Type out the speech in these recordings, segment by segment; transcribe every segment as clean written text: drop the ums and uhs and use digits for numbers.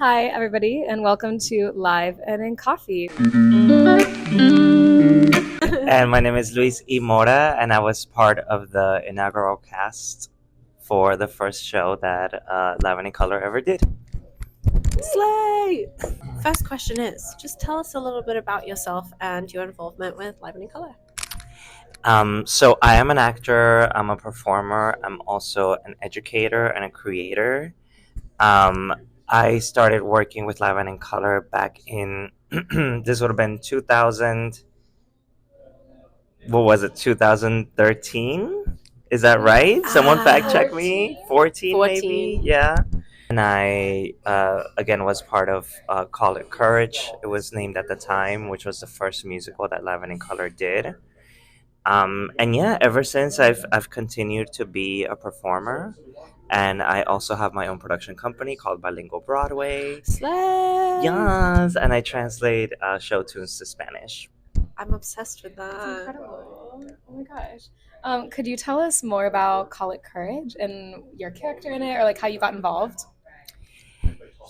Hi, everybody, and welcome to Live and in Coffee. And my name is Luis E. Mora, and I was part of the inaugural cast for the first show that Live in Color ever did. Slay! First question is just tell us a little bit about yourself and your involvement with Live in Color. So I am an actor, I'm a performer, I'm also an educator and a creator. Um, I started working with Live in Color back in, this would have been 2000, what was it, 2013? Is that right? Someone fact check me. 14 maybe? 14. Yeah. And I again was part of Call It Courage. It was named at the time, which was the first musical that Live in Color did. And yeah, ever since I've continued to be a performer, and I also have my own production company called Bilingual Broadway. Slay! Yes, and I translate show tunes to Spanish. I'm obsessed with That's that. incredible. Oh my gosh. Could you tell us more about Call It Courage and your character in it, or like how you got involved?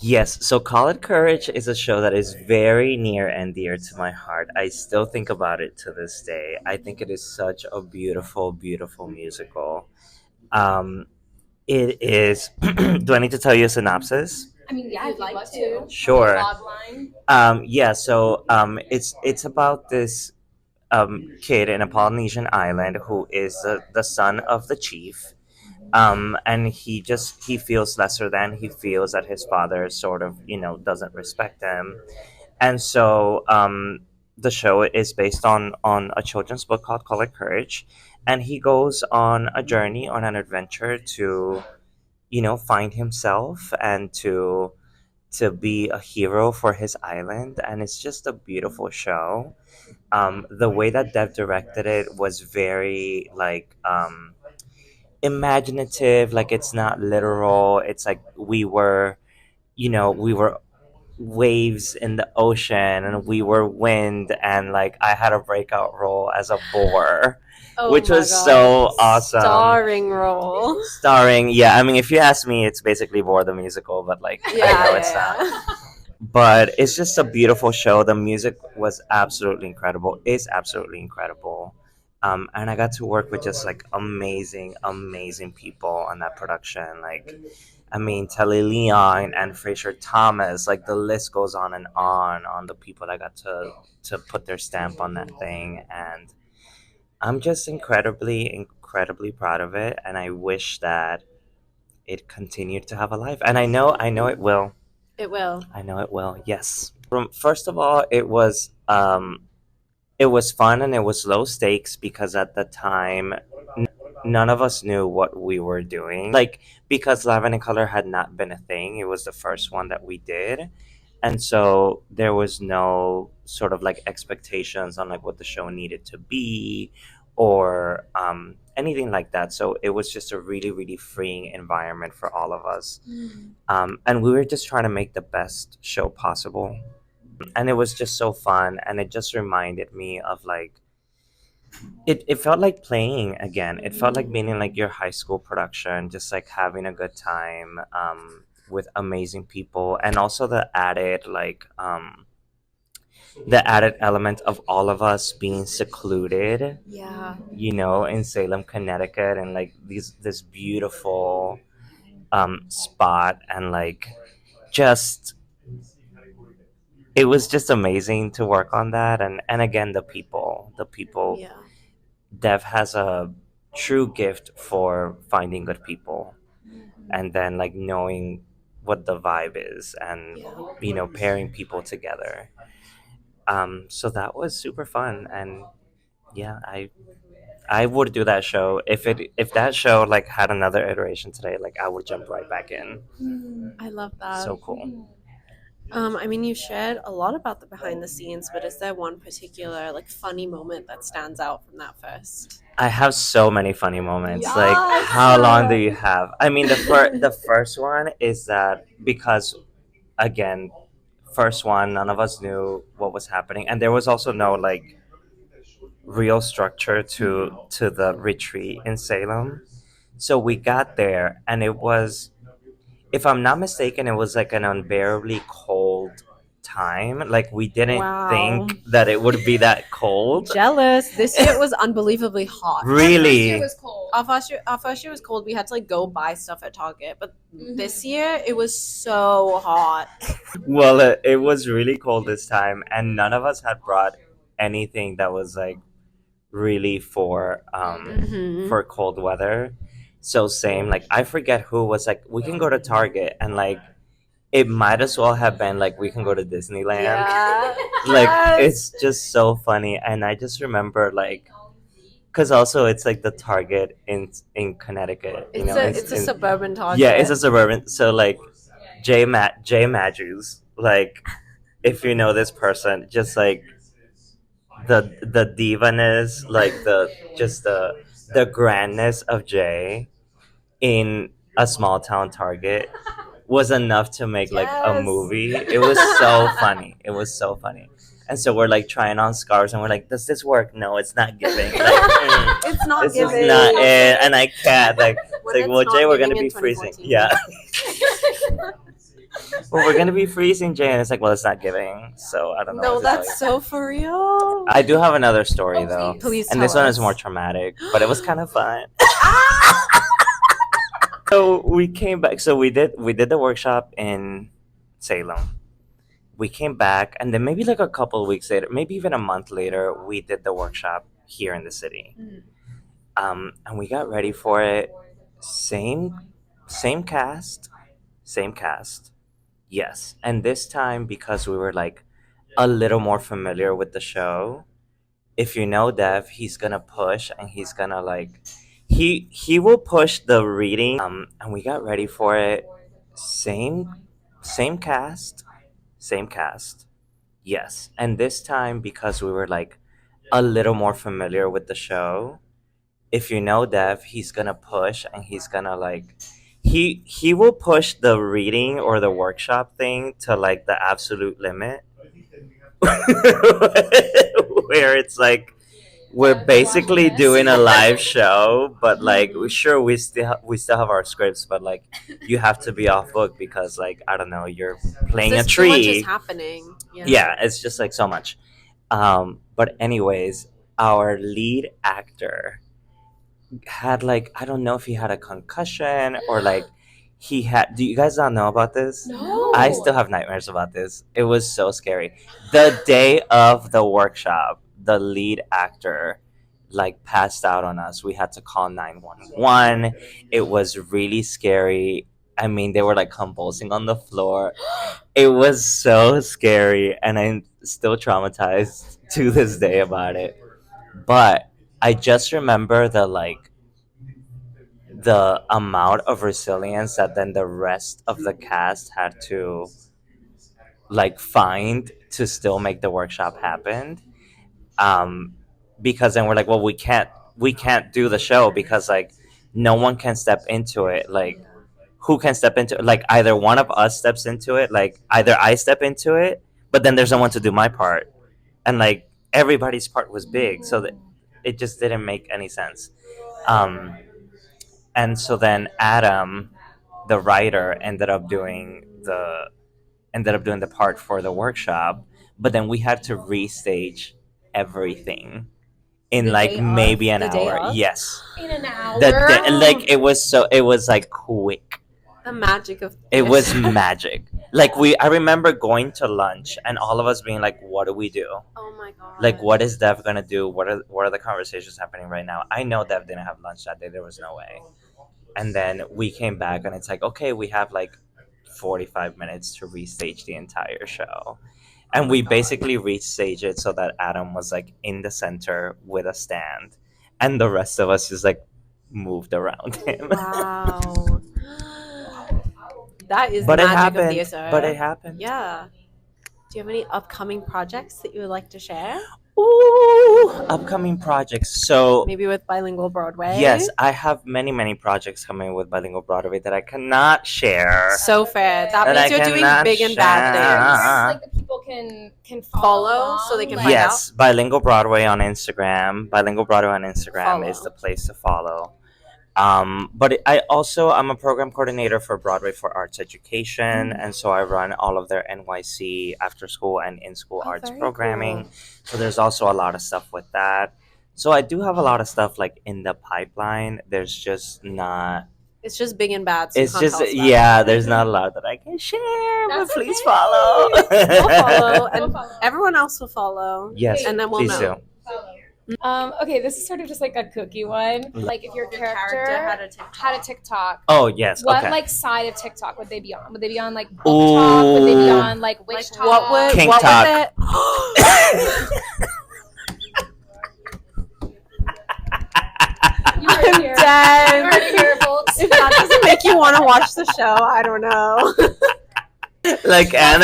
Yes, so Call It Courage is a show that is very near and dear to my heart. I still think about it to this day. I think it is such a beautiful, beautiful musical. Um, it is. Do I need to tell you a synopsis? I mean, yeah, if you'd like to. Sure. Log line. Yeah. So it's about this kid in a Polynesian island who is the son of the chief, and he feels lesser than. He feels that his father sort of doesn't respect him, and so the show is based on a children's book called Call It Courage, and he goes on a journey, on an adventure to find himself and to be a hero for his island, and it's just a beautiful show. The way that Dev directed it was very like imaginative, like it's not literal. It's like we were waves in the ocean and we were wind, and like I had a breakout role as a boar, Oh which my was God. so awesome. Starring role. Starring, yeah, I mean, if you ask me, it's basically Boar the musical, but like I know it's not. But it's just a beautiful show. The music was absolutely incredible, is absolutely incredible. And I got to work with just like amazing, amazing people on that production. Like, I mean, Telly Leon and Fraser Thomas, like the list goes on the people that got to put their stamp on that thing. And I'm just incredibly, incredibly proud of it. And I wish that it continued to have a life. And I know it will. It will. I know it will. Yes. First of all, it was fun and it was low stakes because at the time none of us knew what we were doing. Like, because Live in Color had not been a thing. It was the first one that we did. And so there was no sort of like expectations on like what the show needed to be or anything like that. So it was just a really, really freeing environment for all of us. And we were just trying to make the best show possible. And it was just so fun. And it just reminded me of like, it felt like playing again. It felt like being in like your high school production, just like having a good time with amazing people. And also the added element of all of us being secluded, Yeah. in Salem, Connecticut, and like this beautiful spot, and like just it was just amazing to work on that. And again, the people. Yeah. Dev has a true gift for finding good people, and then like knowing what the vibe is, and Yeah. pairing people together. So that was super fun. And yeah, I would do that show if that show like had another iteration today. Like I would jump right back in. I love that. So cool. I mean, you shared a lot about the behind the scenes, but is there one particular like funny moment that stands out from that first? I have so many funny moments. Like, Yes! how long do you have? I mean, the first one is that because again, first one, none of us knew what was happening, and there was also no like real structure to the retreat in Salem. So we got there, and if I'm not mistaken, it was like an unbearably cold time. Like we didn't Wow. think that it would be that cold. Jealous. This year it was unbelievably hot. Really? cold. Our first year was cold. We had to like go buy stuff at Target. But this year it was so hot. Well, it was really cold this time, and none of us had brought anything that was like really Mhm. for cold weather. So same, like I forget who was like, we can go to Target, and like it might as well have been like we can go to Disneyland. Yeah. Like Yes. it's just so funny, and I just remember like, because also it's like the Target in Connecticut, you It's know, a in, suburban Target. yeah, it's a suburban. So like J Majus, like if you know this person, just like the divaness, like the just the grandness of Jay in a small town Target was enough to make like a Yes. movie. It was so funny. It was so funny. And so we're like trying on scarves, and we're like, "Does this work? No, it's not giving. Like, It's not this giving. is not it." And I can't. Like, When it's like, it's well, not Jay, we're giving gonna in be freezing. 2014. Yeah. Well, we're gonna be freezing, Jay, and it's like, well, it's not giving. So I don't know No, what to tell you. that's so for real. I do have another story though, Please and tell this one us. is more traumatic, but it was kind of fun. So we came back. So we did the workshop in Salem. We came back, and then maybe like a couple of weeks later, maybe even a month later, we did the workshop here in the city. And we got ready for it. Same same cast, same cast. Yes, and this time because we were like a little more familiar with the show. If you know Dev, he's gonna push and he's gonna like he will push the reading. And we got ready for it. Same cast, same cast. Yes, and this time because we were like a little more familiar with the show. If you know Dev, he's gonna push and he's gonna like he will push the reading or the workshop thing to like the absolute limit. Where it's like we're basically doing a live show, but like sure we still have our scripts, but like you have to be off book because like I don't know, you're playing a There's too much is tree. happening. Yeah, it's just like so much. But anyways, our lead actor had like I don't know if he had a concussion or like he had. Do you guys not know about this? No. I still have nightmares about this. It was so scary. The day of the workshop, the lead actor like passed out on us. We had to call 911. It was really scary. I mean, they were like convulsing on the floor. It was so scary, and I'm still traumatized to this day about it. But I just remember the amount of resilience that then the rest of the cast had to like find to still make the workshop happen. Um, because then we're like, well, we can't do the show because like no one can step into it. Like who can step into it? Like either one of us steps into it, like either I step into it, but then there's no one to do my part, and like everybody's part was big, so that it just didn't make any sense. Um, and so then Adam, the writer, ended up doing the part for the workshop, but then we had to restage everything in The like day of? maybe an The day hour. of? Yes, In an hour. like it was like quick. The magic of It was theater. magic. Like I remember going to lunch and all of us being like, "What do we do? Oh my god. Like, what is Dev gonna do? What are the conversations happening right now?" I know Dev didn't have lunch that day. There was no way. And then we came back and it's like, okay, we have like 45 minutes to restage the entire show. And we basically restaged it so that Adam was like in the center with a stand, and the rest of us just like moved around him. Wow. That is But the it magic of happened. theater. But it happened. Yeah. Do you have any upcoming projects that you would like to share? Ooh, upcoming projects. So Maybe with Bilingual Broadway? yes, I have many, many projects coming with Bilingual Broadway that I cannot share. So fair. That That means I you're doing cannot big and bad share. things. Like the people can Follow so they can along, find Yes, Bilingual Broadway on Instagram. Bilingual Broadway on Instagram is Follow. the place to follow. I'm a program coordinator for Broadway for Arts Education, and so I run all of their NYC after school and in school Oh, arts very programming. cool. So there's also a lot of stuff with that. So I do have a lot of stuff like in the pipeline. There's just not. It's just big and bad, so you It's can't just tell us about yeah. it. There's not a lot that I can share, but That's please okay. follow. We'll follow, and We'll follow. everyone else will follow. Yes, And then we'll please know. do. Okay, this is sort of just like a cookie one. Like if your character had a TikTok, Oh yes. what Okay. like side of TikTok would they be on? Would they be on like book talk? Would they be Ooh. on like witch talk? What would Kink what talk. would You heard it I'm here. dead. You heard it here, folks. If that doesn't make you want to watch the show, I don't know. Like Yes.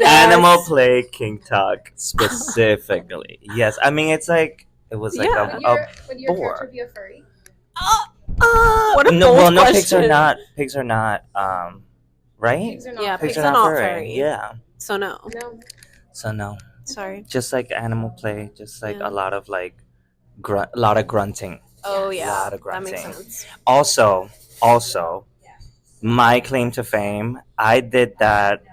animal play King Talk specifically. Yes, I mean it's like it was like Yeah. Would your boar. character be a furry? What a no, bold well, no, pigs question. are not, right? Pigs are not Yeah, furry. pigs are not furry. Yeah, So no. No. so no, Sorry. just like animal play, just like Yeah. a lot of like a lot of grunting. Oh yeah. Lot of That makes grunting. sense. Also, my claim to fame, I did that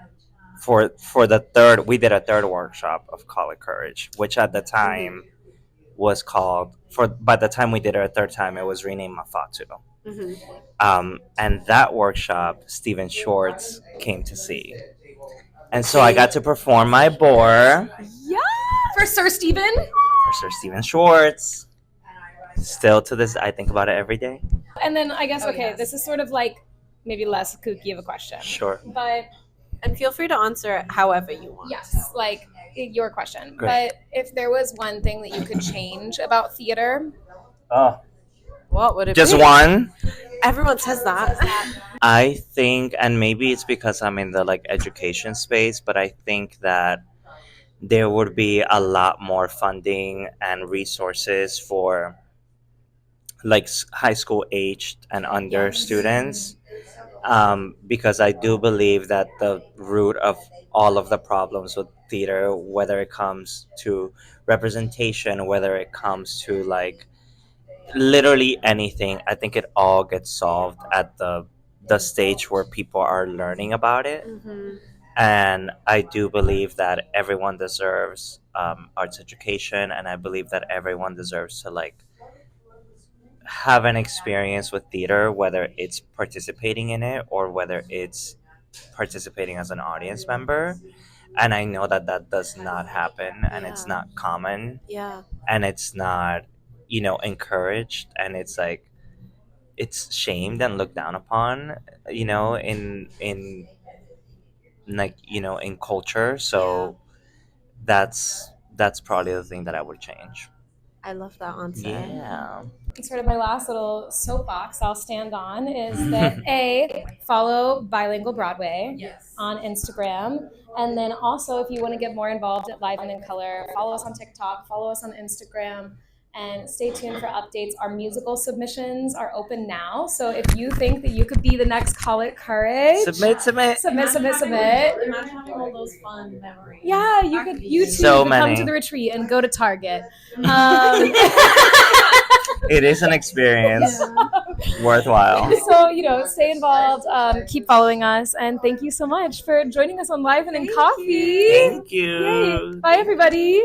for the third. We did a third workshop of Call It Courage, which at the time was called. By the time we did it a third time, it was renamed Mafatu. Hmm. And that workshop, Steven Schwartz came to see, and so I got to perform my boar Yeah. For Sir Stephen? for Sir Steven Schwartz. Still to this, I think about it every day. And then I guess, Oh, okay, yes. this is sort of like maybe less kooky of a question. Sure. But And feel free to answer it however you want. yes, like your question. Great. But if there was one thing that you could change about theater, Oh, What would it just be? one. Everyone says that. I think, and maybe it's because I'm in the like education space, but I think that there would be a lot more funding and resources for like high school aged and under Yes. students, because I do believe that the root of all of the problems with theater, whether it comes to representation, whether it comes to like literally anything, I think it all gets solved at the stage where people are learning about it. Hmm. And I do believe that everyone deserves arts education, and I believe that everyone deserves to like have an experience with theater, whether it's participating in it or whether it's participating as an audience member. And I know that that does not happen, and it's Yeah. not common, Yeah. and it's not, encouraged, and it's like it's shamed and looked down upon, in like in culture. So that's probably the thing that I would change. I love that answer. Yeah. sort of my last little soapbox I'll stand on is that follow Bilingual Broadway on Instagram. And then also, if you want to get more involved at Live and in Color, follow us on TikTok, follow us on Instagram, and stay tuned for updates. Our musical submissions are open now. So if you think that you could be the next Call It Courage, Submit. submit. Imagine having all those fun memories. Yeah, you too So could many. come to the retreat and go to Target. Um, It is an experience worthwhile. So, stay involved, keep following us, and thank you so much for joining us on Live and in Coffee. Thank you. Yay. Bye, everybody.